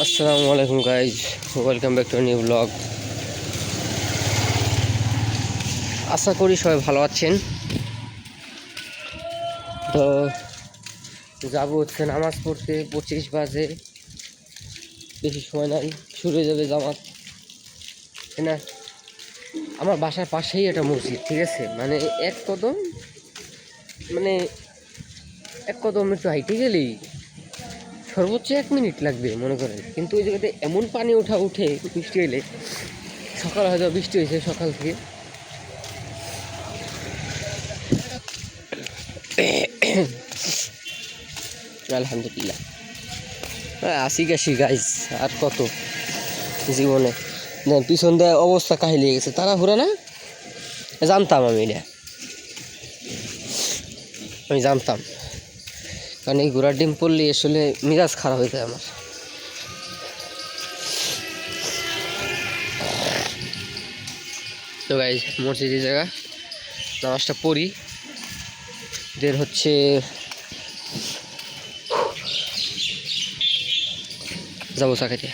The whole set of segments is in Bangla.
আসসালামু আলাইকুম guys, welcome back to new vlog. আশা করি সবাই ভালো আছেন। তো যাবো হচ্ছে নামাজ পড়তে, 25 বাজে, বেশি সময় নাই, শুরু হয়ে যাবে জামাত, তাই না? আমার বাসার পাশেই একটা মসজিদ, ঠিক আছে, মানে মানে এক কদম একটু হাইটে গেলেই সর্বোচ্চ 1 মিনিট লাগবে মনে করেন। কিন্তু ওই জায়গাতে এমন পানি উঠে বৃষ্টি এলে, সকাল হয়তো বৃষ্টি হয়েছে সকাল থেকে, আলহামদুলিল্লাহ। আসি কাশি গাইজ, আর কত জীবনে পিছন দেয় অবস্থা কাহিল হয়ে গেছে। তারা ঘুরে না, জানতাম আমি জানতাম, কারণ এই ঘোড়ার ডিম পড়লে আসলে মিজাজ খারাপ হয়ে যায় আমার। তো গাইজ, মসজিদের জায়গা নামাজটা পড়ি, দের হচ্ছে যাবো চা খেতে।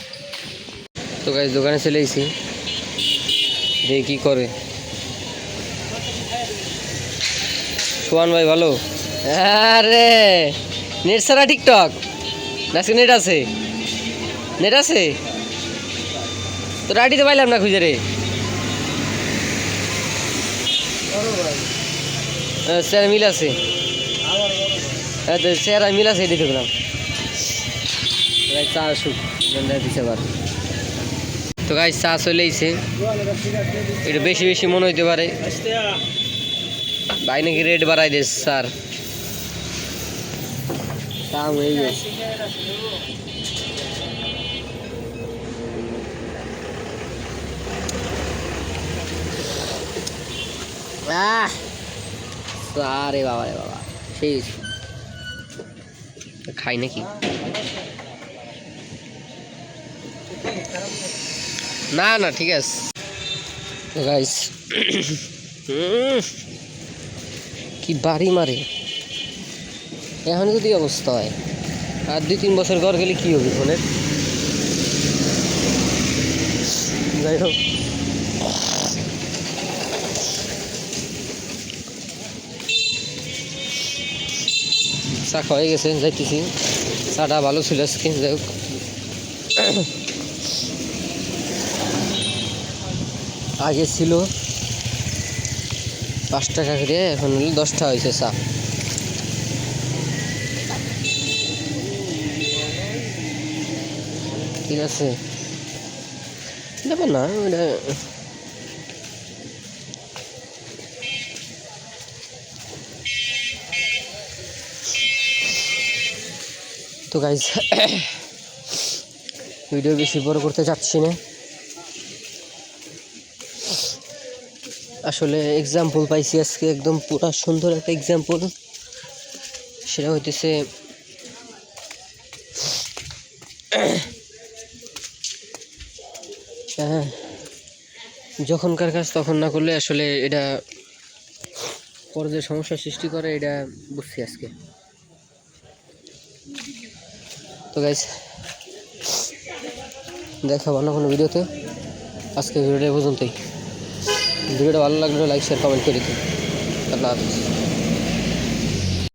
তো গাইজ দোকানে চলে এসেছি, দেখি কী করে। সোহান ভাই ভালো? আরে নেট ছাড়া টিকটক নাকি? নেট আছে, নেট আছে তো রাইডিতে পাইলাম না খুঁজে রে। চেহারা মিল আছে, চেহারা মিল আছে, এটি দেখলাম। চা আসুক দিছে আবার। তো গাই চা চলে এসে, এটা বেশি বেশি মনে হইতে পারে, ভাই নাকি রেট বাড়াই দিস স্যার। দাম হয়ে গেছে। আরে বাবা রে বাবা, সেই খাই নাকি? না না ঠিক আছে। তো গাইস, কি বাড়ি মারে এখন, যদি অবস্থা হয় আর 2-3 বছর ঘর গেলে কি হবে ফোনের। যাই হোক, চা হয়ে গেছে, যাইতেছি। চাটা ভালো ছিল আজকে, যাই হোক। আগে ছিল 5 টাকা করে, এখন 10 টাকা হয়েছে চা। ঠিক আছে, ব্যাপার না ওটা। তো গাইজ, ভিডিও বেশি বড় করতে চাচ্ছি না, আসলে এক্সাম্পল পাইছি আজকে, একদম পুরা সুন্দর একটা এক্সাম্পল। সেটা হইতেছে যখনকার কাজ তখন না করলে আসলে এটা পরে যে সমস্যার সৃষ্টি করে, এটা বুঝছি আজকে। তো গাইস, দেখা অন্য কোনো ভিডিওতে। আজকে ভিডিওটা পর্যন্তই। ভিডিওটা ভালো লাগলে লাইক শেয়ার কমেন্ট করে দিন। আল্লাহ হাফিজ।